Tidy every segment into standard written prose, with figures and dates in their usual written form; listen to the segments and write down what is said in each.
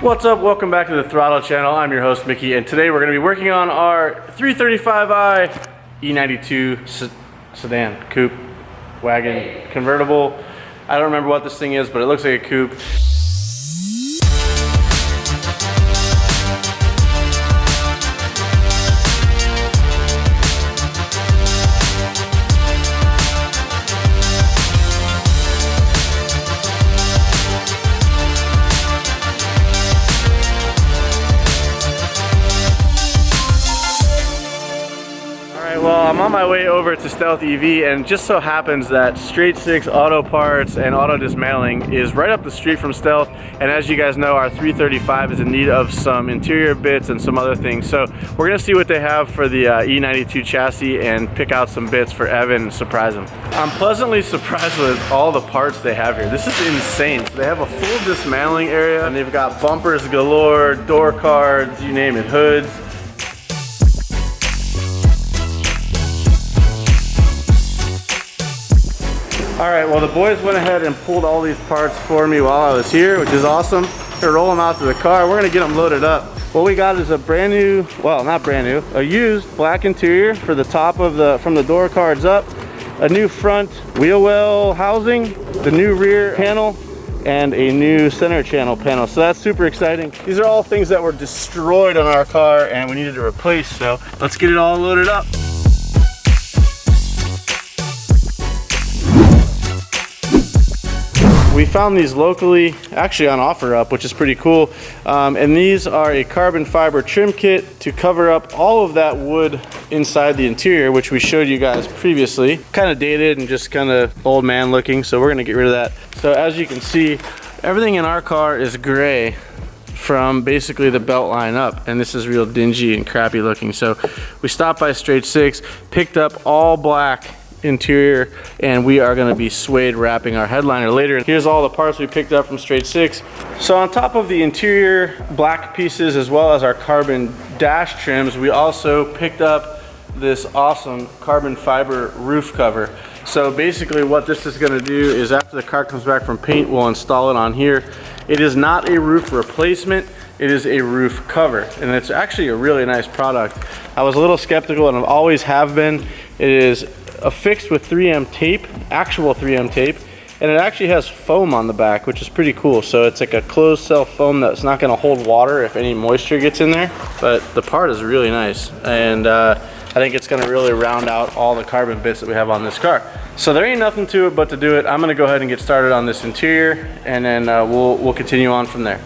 What's up? Welcome back to the Throttle channel. I'm your host, Mickey, and today we're going to be working on our 335i E92 sedan, coupe, wagon, convertible. I don't remember what this thing is, but it looks like a coupe. Well, I'm on my way over to Stealth EV, and just so happens that Straight Six Auto Parts and Auto Dismantling is right up the street from Stealth. And as you guys know, our 335 is in need of some interior bits and some other things. So we're gonna see what they have for the E92 chassis and pick out some bits for Evan and surprise him. I'm pleasantly surprised with all the parts they have here. This is insane. So they have a full dismantling area, and they've got bumpers galore, door cards, you name it, hoods. All right, well, the boys went ahead and pulled all these parts for me while I was here, which is awesome. They're rolling them out to the car. We're gonna get them loaded up. What we got is a brand new, well, not brand new, a used black interior for the top of from the door cards up, a new front wheel well housing, the new rear panel, and a new center channel panel. So that's super exciting. These are all things that were destroyed on our car and we needed to replace, so let's get it all loaded up. We found these locally, actually on OfferUp, which is pretty cool. And these are a carbon fiber trim kit to cover up all of that wood inside the interior, which we showed you guys previously. Kind of dated and just kind of old man looking, so we're gonna get rid of that. So as you can see, everything in our car is gray from basically the belt line up, and this is real dingy and crappy looking. So we stopped by Straight Six, picked up all black interior, and we are going to be suede wrapping our headliner later. Here's all the parts we picked up from Straight Six. So on top of the interior black pieces as well as our carbon dash trims, we also picked up this awesome carbon fiber roof cover. So basically what this is going to do is after the car comes back from paint, we'll install it on here. It is not a roof replacement, it is a roof cover, and it's actually a really nice product. I was a little skeptical, and I always have been. It is affixed with 3M tape, actual 3M tape, and it actually has foam on the back, which is pretty cool. So it's like a closed cell foam that's not going to hold water if any moisture gets in there, but the part is really nice, and I think it's going to really round out all the carbon bits that we have on this car. So there ain't nothing to it but to do it. I'm going to go ahead and get started on this interior, and then we'll continue on from there.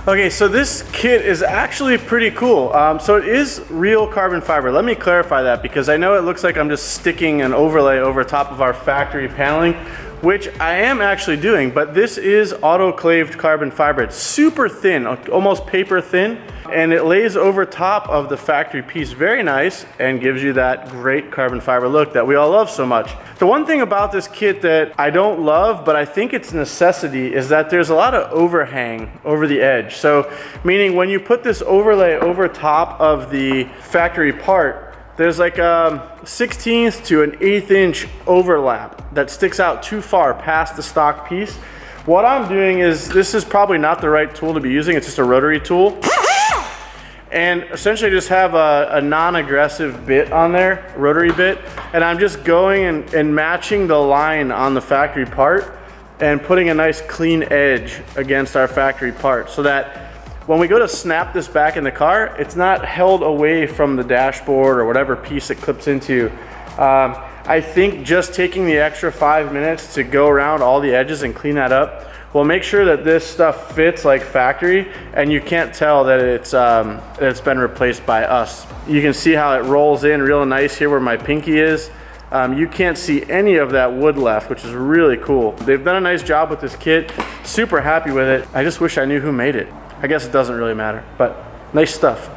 Okay, so this kit is actually pretty cool. So it is real carbon fiber. Let me clarify that, because I know it looks like I'm just sticking an overlay over top of our factory paneling, which I am actually doing, but this is autoclaved carbon fiber. It's super thin, almost paper thin, and it lays over top of the factory piece very nice and gives you that great carbon fiber look that we all love so much. The one thing about this kit that I don't love, but I think it's a necessity, is that there's a lot of overhang over the edge. So meaning when you put this overlay over top of the factory part, there's like a 1/16 to an 1/8 inch overlap that sticks out too far past the stock piece. What I'm doing is, this is probably not the right tool to be using. It's just a rotary tool. And essentially just have a non-aggressive bit on there, rotary bit, and I'm just going and matching the line on the factory part and putting a nice clean edge against our factory part, so that when we go to snap this back in the car, it's not held away from the dashboard or whatever piece it clips into. I think just taking the extra 5 minutes to go around all the edges and clean that up will make sure that this stuff fits like factory, and you can't tell that it's been replaced by us. You can see how it rolls in real nice here where my pinky is. You can't see any of that wood left, which is really cool. They've done a nice job with this kit. Super happy with it. I just wish I knew who made it. I guess it doesn't really matter, but nice stuff.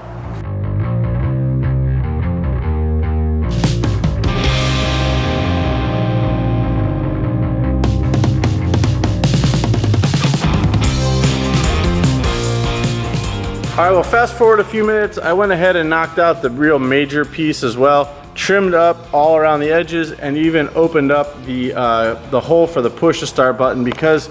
All right, well, fast forward a few minutes. I went ahead and knocked out the real major piece as well, trimmed up all around the edges, and even opened up the hole for the push to start button because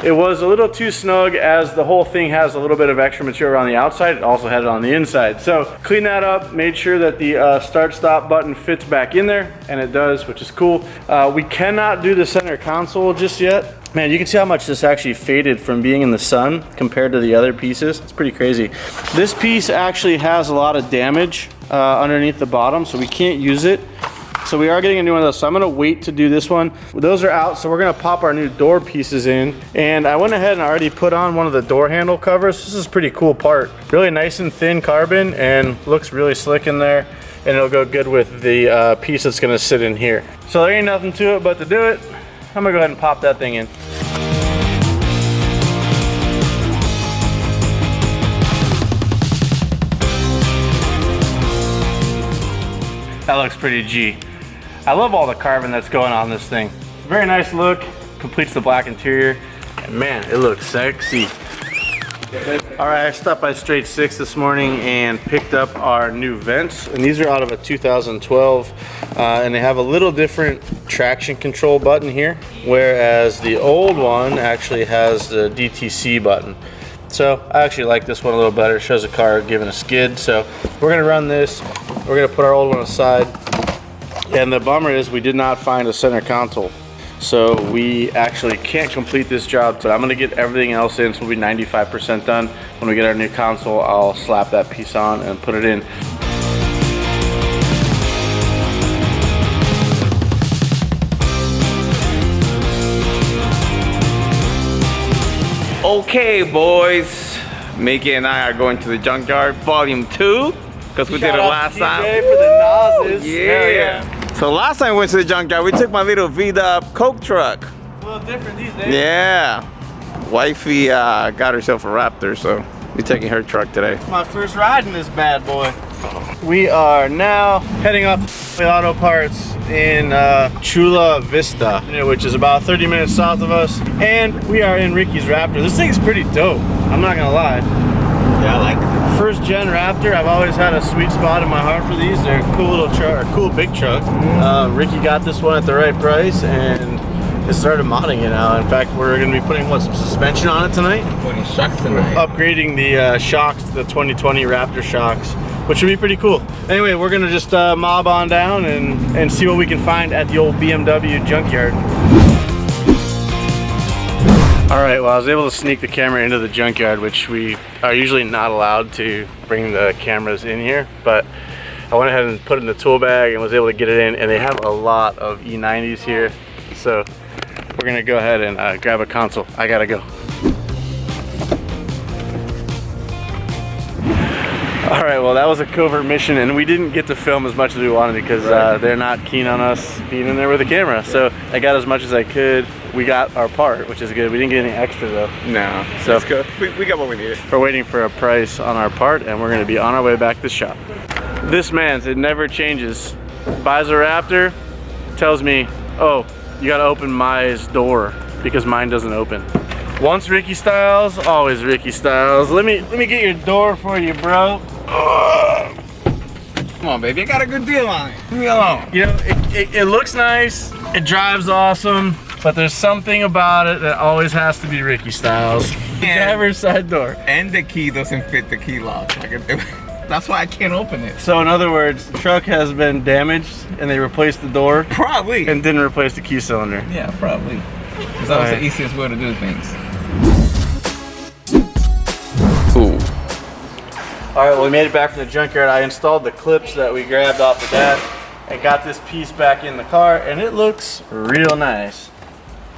it was a little too snug, as the whole thing has a little bit of extra material on the outside. It also had it on the inside. So clean that up, made sure that the start stop button fits back in there, and it does, which is cool. We cannot do the center console just yet. Man, you can see how much this actually faded from being in the sun compared to the other pieces. It's pretty crazy. This piece actually has a lot of damage underneath the bottom, so we can't use it. So we are getting a new one of those. So I'm gonna wait to do this one. Those are out, so we're gonna pop our new door pieces in. And I went ahead and already put on one of the door handle covers. This is a pretty cool part. Really nice and thin carbon and looks really slick in there. And it'll go good with the piece that's gonna sit in here. So there ain't nothing to it but to do it. I'm gonna go ahead and pop that thing in. That looks pretty G. I love all the carbon that's going on this thing. Very nice look, completes the black interior, and man, it looks sexy. All right, I stopped by Straight Six this morning and picked up our new vents, and these are out of a 2012, and they have a little different traction control button here, whereas the old one actually has the DTC button. So I actually like this one a little better. It shows a car giving a skid. So we're gonna run this. We're gonna put our old one aside. And the bummer is we did not find a center console. So we actually can't complete this job. So I'm gonna get everything else in, so we'll be 95% done. When we get our new console, I'll slap that piece on and put it in. Okay, boys, Mickey and I are going to the Junkyard Volume 2 because we did it last time. For the noses. Yeah. So last time we went to the Junkyard, we took my little V-Dub Coke truck. A little different these days. Yeah. Wifey got herself a Raptor, so we're taking her truck today. It's my first ride in this bad boy. We are now heading off to Auto Parts in Chula Vista, which is about 30 minutes south of us, and we are in Rickie's Raptor. This thing's pretty dope, I'm not gonna lie. Yeah, I like it. First gen Raptor, I've always had a sweet spot in my heart for these. They're a cool little truck, or cool big truck. Rickie got this one at the right price and just started modding it now. In fact, we're gonna be putting some suspension on it tonight. Putting shocks tonight. Upgrading the shocks to the 2020 Raptor shocks, which would be pretty cool. Anyway, we're gonna just mob on down and see what we can find at the old BMW junkyard. All right, well, I was able to sneak the camera into the junkyard, which we are usually not allowed to bring the cameras in here, but I went ahead and put it in the tool bag and was able to get it in, and they have a lot of E90s here. So we're gonna go ahead and grab a console. I gotta go. All right, well, that was a covert mission, and we didn't get to film as much as we wanted because they're not keen on us being in there with a camera. So I got as much as I could. We got our part, which is good. We didn't get any extra though. No, so that's good. We got what we needed. We're waiting for a price on our part, and we're gonna be on our way back to the shop. This man's, it never changes. Buys a Raptor, tells me, oh, you gotta open my door because mine doesn't open. Once Rickie styles, always Rickie styles. Let me get your door for you, bro. Come on, baby, I got a good deal on it. Leave me alone. You know, it looks nice, it drives awesome, but there's something about it that always has to be Rickie styles. The driver's side door. And the key doesn't fit the key lock. That's why I can't open it. So in other words, the truck has been damaged and they replaced the door. Probably. And didn't replace the key cylinder. Yeah, probably. Because that was the easiest way to do things. Ooh. All right, well, we made it back from the junkyard. I installed the clips that we grabbed off the dash and got this piece back in the car, and it looks real nice.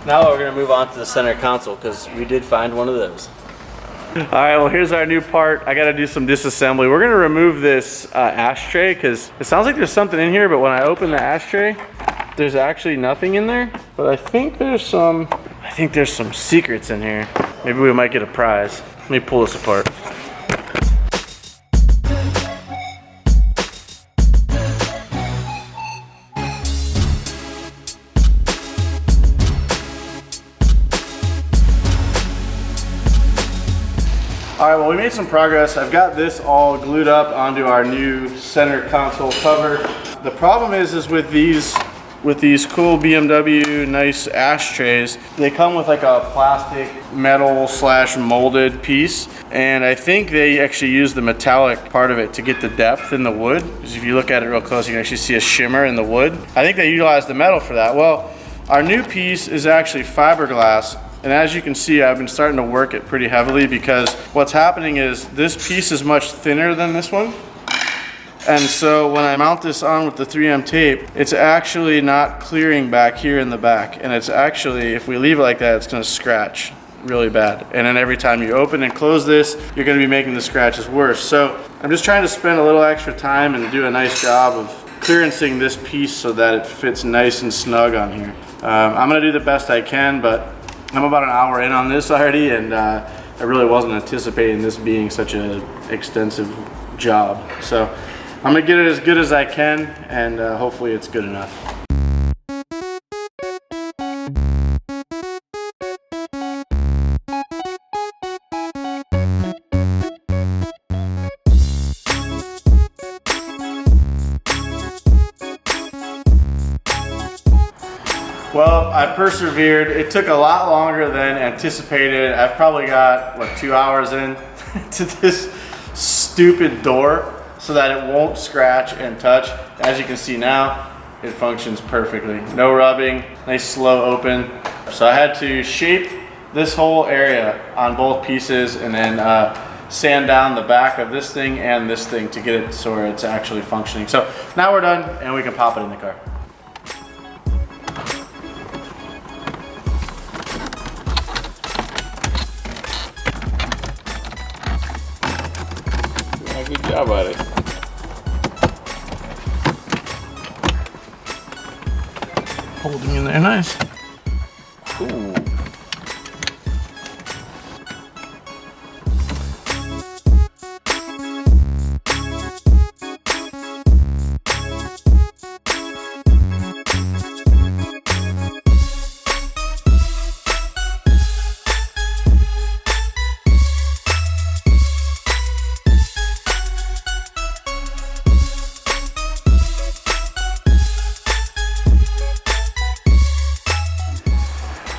Now we're gonna move on to the center console because we did find one of those. All right, well, here's our new part. I gotta do some disassembly. We're gonna remove this ashtray because it sounds like there's something in here, but when I open the ashtray, there's actually nothing in there. But I think there's some secrets in here. Maybe we might get a prize. Let me pull this apart. All right, well, we made some progress. I've got this all glued up onto our new center console cover. The problem is with these cool BMW nice ashtrays, they come with like a plastic metal / molded piece. And I think they actually use the metallic part of it to get the depth in the wood. Because if you look at it real close, you can actually see a shimmer in the wood. I think they utilize the metal for that. Well, our new piece is actually fiberglass. And as you can see, I've been starting to work it pretty heavily because what's happening is this piece is much thinner than this one. And so when I mount this on with the 3M tape, it's actually not clearing back here in the back. And it's actually, if we leave it like that, it's gonna scratch really bad. And then every time you open and close this, you're gonna be making the scratches worse. So I'm just trying to spend a little extra time and do a nice job of clearancing this piece so that it fits nice and snug on here. I'm gonna do the best I can, but I'm about an hour in on this already, and I really wasn't anticipating this being such an extensive job. So I'm gonna get it as good as I can, and hopefully it's good enough. Well, I persevered. It took a lot longer than anticipated. I've probably got, what, 2 hours in to this stupid door so that it won't scratch and touch. As you can see now, it functions perfectly. No rubbing, nice slow open. So I had to shape this whole area on both pieces and then sand down the back of this thing and this thing to get it so where it's actually functioning. So now we're done and we can pop it in the car. Good job at it. Holding in there nice. Ooh.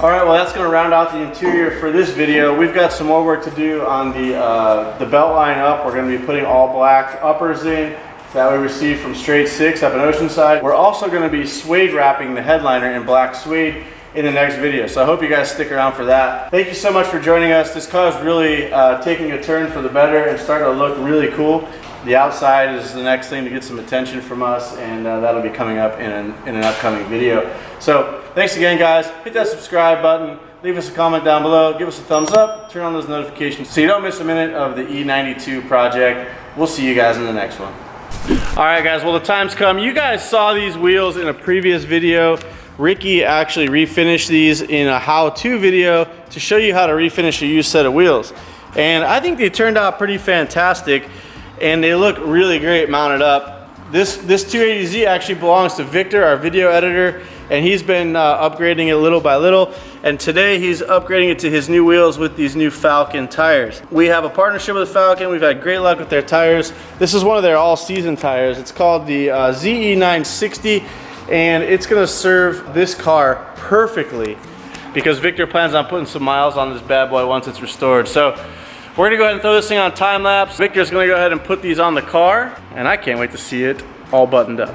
All right, well, that's going to round out the interior for this video. We've got some more work to do on the belt line up. We're going to be putting all black uppers in that we received from Straight 6 up in Oceanside. We're also going to be suede wrapping the headliner in black suede in the next video. So I hope you guys stick around for that. Thank you so much for joining us. This car is really taking a turn for the better and starting to look really cool. The outside is the next thing to get some attention from us, and that'll be coming up in an upcoming video. So thanks again, guys. Hit that subscribe button. Leave us a comment down below. Give us a thumbs up. Turn on those notifications so you don't miss a minute of the E92 project. We'll see you guys in the next one. All right, guys. Well, the time's come. You guys saw these wheels in a previous video. Rickie actually refinished these in a how-to video to show you how to refinish a used set of wheels. And I think they turned out pretty fantastic. And they look really great mounted up. This 280Z actually belongs to Victor, our video editor, and he's been upgrading it little by little. And today he's upgrading it to his new wheels with these new Falcon tires. We have a partnership with Falcon. We've had great luck with their tires. This is one of their all-season tires. It's called the ZE960, and it's gonna serve this car perfectly because Victor plans on putting some miles on this bad boy once it's restored. So we're gonna go ahead and throw this thing on time lapse. Victor's gonna go ahead and put these on the car, and I can't wait to see it all buttoned up.